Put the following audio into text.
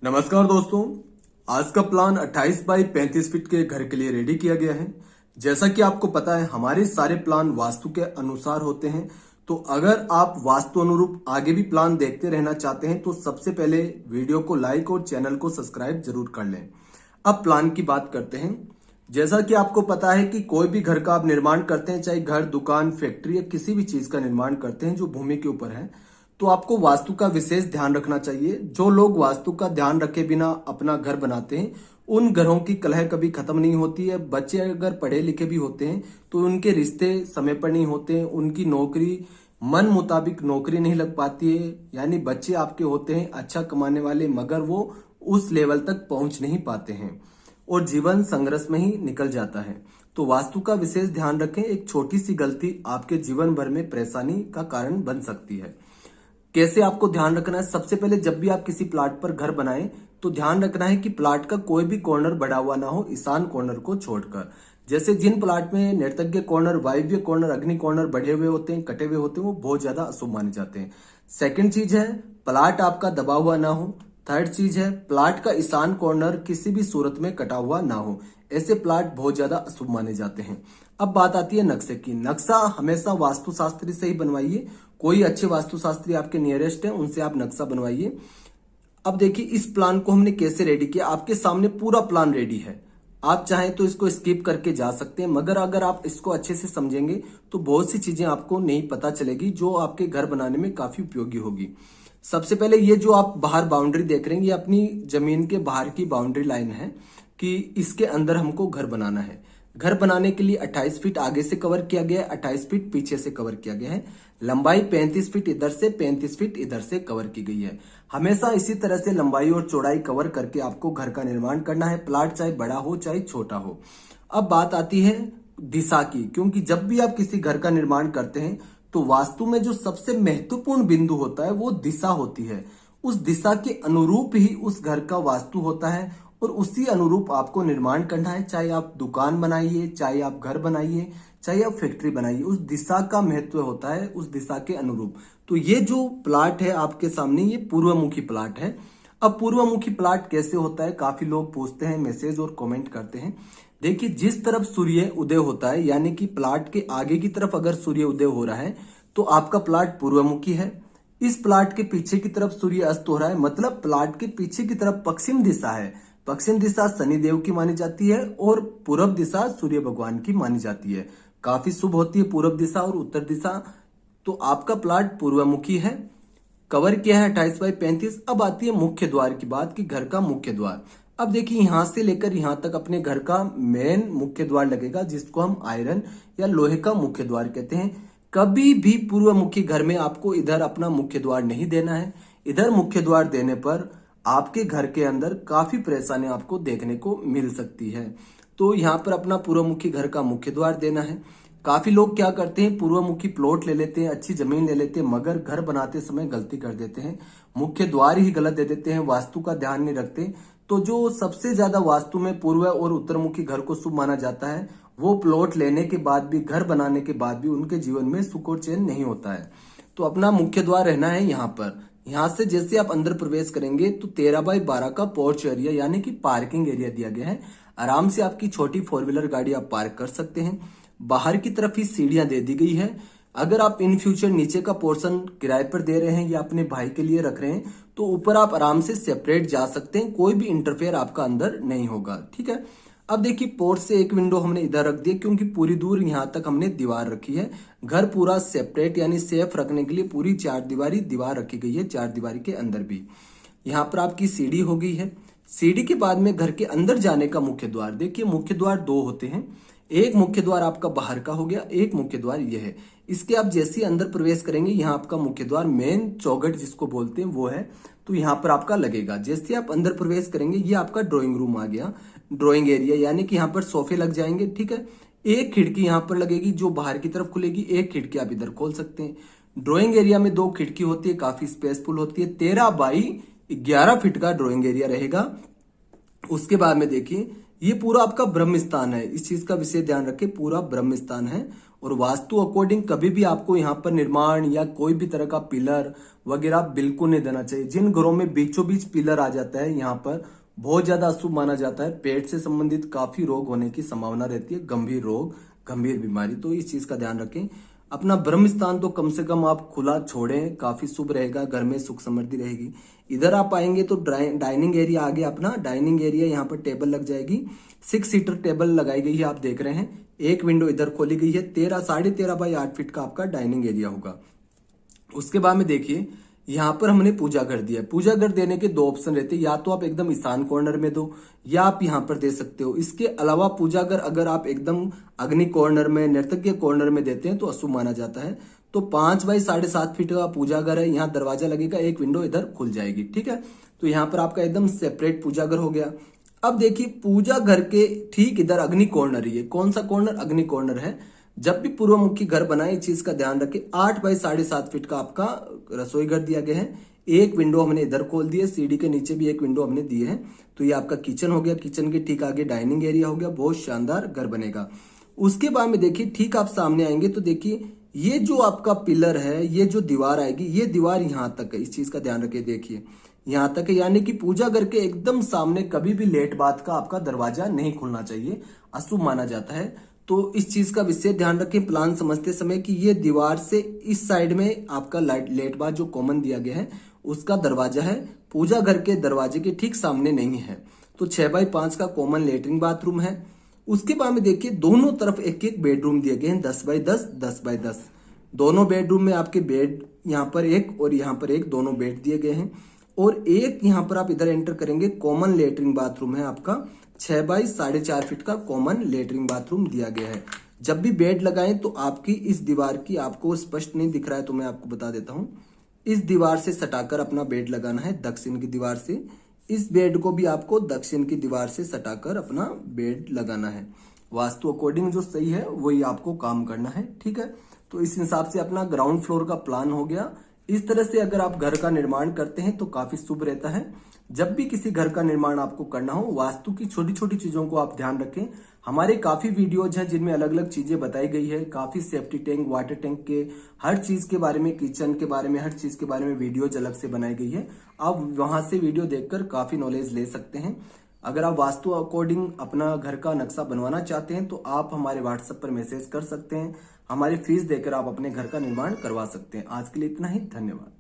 नमस्कार दोस्तों। आज का प्लान 28 बाई 35 फीट के घर के लिए रेडी किया गया है। जैसा कि आपको पता है हमारे सारे प्लान वास्तु के अनुसार होते हैं। तो अगर आप वास्तु अनुरूप आगे भी प्लान देखते रहना चाहते हैं तो सबसे पहले वीडियो को लाइक और चैनल को सब्सक्राइब जरूर कर लें। अब प्लान की बात करते हैं। जैसा कि आपको पता है कि कोई भी घर का आप निर्माण करते हैं, चाहे घर, दुकान, फैक्ट्री या किसी भी चीज का निर्माण करते हैं जो भूमि के ऊपर है, तो आपको वास्तु का विशेष ध्यान रखना चाहिए। जो लोग वास्तु का ध्यान रखे बिना अपना घर बनाते हैं उन घरों की कलह कभी खत्म नहीं होती है। बच्चे अगर पढ़े लिखे भी होते हैं तो उनके रिश्ते समय पर नहीं होते हैं, उनकी नौकरी मन मुताबिक नौकरी नहीं लग पाती है। यानी बच्चे आपके होते हैं अच्छा कमाने वाले, मगर वो उस लेवल तक पहुंच नहीं पाते हैं और जीवन संघर्ष में ही निकल जाता है। तो वास्तु का विशेष ध्यान रखें। एक छोटी सी गलती आपके जीवन भर में परेशानी का कारण बन सकती है। कैसे आपको ध्यान रखना है? सबसे पहले जब भी आप किसी प्लाट पर घर बनाएं तो ध्यान रखना है कि प्लाट का कोई भी कॉर्नर बढ़ा हुआ ना हो, ईशान कॉर्नर को छोड़कर। जैसे जिन प्लाट में नैर्तज्ञ कॉर्नर, वायव्य कॉर्नर, अग्नि कॉर्नर बढ़े हुए होते हैं, कटे हुए होते हैं, वो बहुत ज्यादा अशुभ माने जाते हैं। सेकंड चीज है प्लाट आपका दबा हुआ ना हो। थर्ड चीज है प्लाट का ईशान कॉर्नर किसी भी सूरत में कटा हुआ ना हो। ऐसे प्लाट बहुत ज्यादा अशुभ माने जाते हैं। अब बात आती है नक्शे की। नक्शा हमेशा वास्तुशास्त्री से ही बनवाइए। कोई अच्छे वास्तुशास्त्री आपके नियरेस्ट है, उनसे आप नक्शा बनवाइए। अब देखिए इस प्लान को हमने कैसे रेडी किया। आपके सामने पूरा प्लान रेडी है। आप चाहें तो इसको स्किप करके जा सकते हैं, मगर अगर आप इसको अच्छे से समझेंगे तो बहुत सी चीजें आपको नहीं पता चलेगी जो आपके घर बनाने में काफी उपयोगी होगी। सबसे पहले ये जो आप बाहर बाउंड्री देख रहे हैं, ये अपनी जमीन के बाहर की बाउंड्री लाइन है कि इसके अंदर हमको घर बनाना है। घर बनाने के लिए 28 फीट आगे से कवर किया गया है, 28 फीट पीछे से कवर किया गया है। लंबाई 35 फीट इधर से, 35 फीट इधर से कवर की गई है। हमेशा इसी तरह से लंबाई और चौड़ाई कवर करके आपको घर का निर्माण करना है, प्लाट चाहे बड़ा हो चाहे छोटा हो। अब बात आती है दिशा की, क्योंकि जब भी आप किसी घर का निर्माण करते हैं तो वास्तु में जो सबसे महत्वपूर्ण बिंदु होता है वो दिशा होती है। उस दिशा के अनुरूप ही उस घर का वास्तु होता है और उसी अनुरूप आपको निर्माण करना है। चाहे आप दुकान बनाइए, चाहे आप घर बनाइए, चाहे आप फैक्ट्री बनाइए, उस दिशा का महत्व होता है, उस दिशा के अनुरूप। तो ये जो प्लाट है आपके सामने, ये पूर्वमुखी प्लाट है। अब पूर्वमुखी प्लाट कैसे होता है, काफी लोग पूछते हैं, मैसेज और कमेंट करते हैं। देखिए जिस तरफ सूर्य उदय होता है, यानी कि प्लाट के आगे की तरफ अगर सूर्य उदय हो रहा है तो आपका प्लाट पूर्वमुखी है। इस प्लाट के पीछे की तरफ सूर्य अस्त हो रहा है, मतलब प्लाट के पीछे की तरफ पश्चिम दिशा है। पश्चिम दिशा शनि देव की मानी जाती है और पूर्व दिशा सूर्य भगवान की मानी जाती है। काफी शुभ होती है पूर्व दिशा और उत्तर दिशा। तो आपका प्लाट पूर्वमुखी है, कवर किया है 28 बाई 35। अब आती है मुख्य द्वार की बात कि घर का मुख्य द्वार। अब देखिए यहां से लेकर यहां तक अपने घर का मेन मुख्य द्वार लगेगा, जिसको हम आयरन या लोहे का मुख्य द्वार कहते हैं। कभी भी पूर्वमुखी घर में आपको इधर अपना मुख्य द्वार नहीं देना है। इधर मुख्य द्वार देने पर आपके घर के अंदर काफी परेशानी आपको देखने को मिल सकती है। तो यहाँ पर अपना पूर्वमुखी घर का मुख्य द्वार देना है। काफी लोग क्या करते हैं, पूर्वमुखी प्लॉट ले लेते हैं, अच्छी जमीन ले लेते हैं, मगर घर बनाते समय गलती कर देते हैं, मुख्य द्वार ही गलत दे देते हैं, वास्तु का ध्यान नहीं रखते। तो जो सबसे ज्यादा वास्तु में पूर्व और उत्तरमुखी घर को शुभ माना जाता है, वो प्लॉट लेने के बाद भी, घर बनाने के बाद भी उनके जीवन में सुख और चैन नहीं होता है। तो अपना मुख्य द्वार रहना है यहाँ पर। यहाँ से जैसे आप अंदर प्रवेश करेंगे तो 13 बाई 12 का पोर्च एरिया यानी कि पार्किंग एरिया दिया गया है। आराम से आपकी छोटी 4 व्हीलर गाड़ी आप पार्क कर सकते हैं। बाहर की तरफ ही सीढ़ियां दे दी गई है। अगर आप इन फ्यूचर नीचे का पोर्शन किराए पर दे रहे हैं या अपने भाई के लिए रख रहे हैं तो ऊपर आप आराम से सेपरेट जा सकते हैं, कोई भी इंटरफेयर आपका अंदर नहीं होगा। ठीक है। अब देखिए पोर्च से एक विंडो हमने इधर रख दी क्योंकि पूरी दूर यहाँ तक हमने दीवार रखी है। घर पूरा सेपरेट यानी सेफ रखने के लिए पूरी 4 दीवारी दीवार रखी गई है। 4 दीवारी के अंदर भी यहाँ पर आपकी सीढ़ी हो गई है। सीढ़ी के बाद में घर के अंदर जाने का मुख्य द्वार। देखिए मुख्य द्वार 2 होते हैं। एक मुख्य द्वार आपका बाहर का हो गया, एक मुख्य द्वार यह है। इसके आप जैसे ही अंदर प्रवेश करेंगे यहाँ आपका मुख्य द्वार, मेन चौखट जिसको बोलते हैं वो है, तो यहाँ पर आपका लगेगा। जैसे आप अंदर प्रवेश करेंगे ये आपका ड्राइंग रूम आ गया, ड्राइंग एरिया, यानी कि यहाँ पर सोफे लग जाएंगे। ठीक है। एक खिड़की यहाँ पर लगेगी जो बाहर की तरफ खुलेगी, एक खिड़की आप इधर खोल सकते हैं। ड्राइंग एरिया में 2 खिड़की होती है, काफी स्पेसफुल होती है। 13 बाई 11 फीट का ड्राइंग एरिया रहेगा। उसके बाद में देखिए ये पूरा आपका ब्रह्म स्थान है। इस चीज का विशेष ध्यान रखें, पूरा ब्रह्म स्थान है और वास्तु अकॉर्डिंग कभी भी आपको यहाँ पर निर्माण या कोई भी तरह का पिलर वगैरह बिल्कुल नहीं देना चाहिए। जिन घरों में बीचों बीच पिलर आ जाता है यहाँ पर बहुत ज्यादा अशुभ माना जाता है। पेट से संबंधित काफी रोग होने की संभावना रहती है, गंभीर रोग, गंभीर बीमारी। तो इस चीज का ध्यान रखें। अपना ब्रह्म स्थान तो कम से कम आप खुला छोड़ें, काफी शुभ रहेगा, घर में सुख समृद्धि रहेगी। इधर आप आएंगे तो डाइनिंग एरिया आ गया अपना। डाइनिंग एरिया यहाँ पर टेबल लग जाएगी, 6 सीटर टेबल लगाई गई है, आप देख रहे हैं। एक विंडो इधर खोली गई है, 13.5 बाई 8 फीट का आपका डाइनिंग एरिया होगा। उसके बाद में देखिए यहाँ पर हमने पूजा घर दिया है। पूजा घर देने के 2 ऑप्शन रहते हैं, या तो आप एकदम ईशान कॉर्नर में दो या आप यहाँ पर दे सकते हो। इसके अलावा पूजा घर अगर आप एकदम अग्नि कॉर्नर में, नर्तज्ञ कॉर्नर में देते हैं तो अशुभ माना जाता है। तो 5 बाई 7.5 फीट का पूजा घर है, यहाँ दरवाजा लगेगा, एक विंडो इधर खुल जाएगी, ठीक है। तो यहाँ पर आपका एकदम सेपरेट पूजा घर हो गया। अब देखिए पूजा घर के ठीक इधर अग्नि कॉर्नर ही है। कौन सा कॉर्नर? अग्नि कॉर्नर है। जब भी पूर्वमुखी घर बनाए इस चीज का ध्यान रखें। 8 बाई 7.5 फीट का आपका रसोई घर दिया गया है। एक विंडो हमने इधर खोल दी है, सीढ़ी के नीचे भी एक विंडो हमने दी है। तो ये आपका किचन हो गया, किचन के ठीक आगे डाइनिंग एरिया हो गया। बहुत शानदार घर बनेगा। उसके बाद में देखिए ठीक आप सामने आएंगे तो देखिए ये जो आपका पिलर है, ये जो दीवार आएगी, ये दीवार यहाँ तक है। इस चीज का ध्यान रखिए, देखिए यहाँ तक है, यानी कि पूजा घर के एकदम सामने कभी भी लेट बाथ का आपका दरवाजा नहीं खुलना चाहिए, अशुभ माना जाता है। तो इस चीज का विशेष ध्यान रखें प्लान समझते समय कि ये दीवार से इस साइड में आपका लेट बाथ जो कॉमन दिया गया है उसका दरवाजा है, पूजा घर के दरवाजे के ठीक सामने नहीं है। तो 6 बाई 5 का कॉमन लेटरिन बाथरूम है। उसके बाद में देखिए दोनों तरफ एक एक बेडरूम दिए गए हैं, 10 बाई 10, 10 बाई 10। दोनों बेडरूम में आपके बेड यहाँ पर एक और यहाँ पर एक, दोनों बेड दिए गए हैं। और एक यहाँ पर आप इधर एंटर करेंगे, कॉमन लेटरिन बाथरूम है आपका, 6 बाई 4.5 फीट का कॉमन लेटरिन बाथरूम दिया गया है। जब भी बेड लगाएं तो आपकी इस दीवार की, आपको स्पष्ट नहीं दिख रहा है तो मैं आपको बता देता हूं, इस दीवार से सटाकर अपना बेड लगाना है, दक्षिण की दीवार से। इस बेड को भी आपको दक्षिण की दीवार से सटाकर अपना बेड लगाना है। वास्तु अकॉर्डिंग जो सही है वही आपको काम करना है, ठीक है। तो इस हिसाब से अपना ग्राउंड फ्लोर का प्लान हो गया। इस तरह से अगर आप घर का निर्माण करते हैं तो काफी शुभ रहता है। जब भी किसी घर का निर्माण आपको करना हो, वास्तु की छोटी छोटी चीजों को आप ध्यान रखें। हमारे काफी वीडियोज हैं जिनमें अलग अलग चीजें बताई गई है, काफी सेफ्टी टैंक, वाटर टैंक के हर चीज के बारे में, किचन के बारे में, हर चीज के बारे में वीडियोज अलग से बनाई गई है। आप वहां से वीडियो देखकर काफी नॉलेज ले सकते हैं। अगर आप वास्तु अकॉर्डिंग अपना घर का नक्शा बनवाना चाहते हैं तो आप हमारे व्हाट्सएप पर मैसेज कर सकते हैं। हमारी फीस देकर आप अपने घर का निर्माण करवा सकते हैं। आज के लिए इतना ही, धन्यवाद।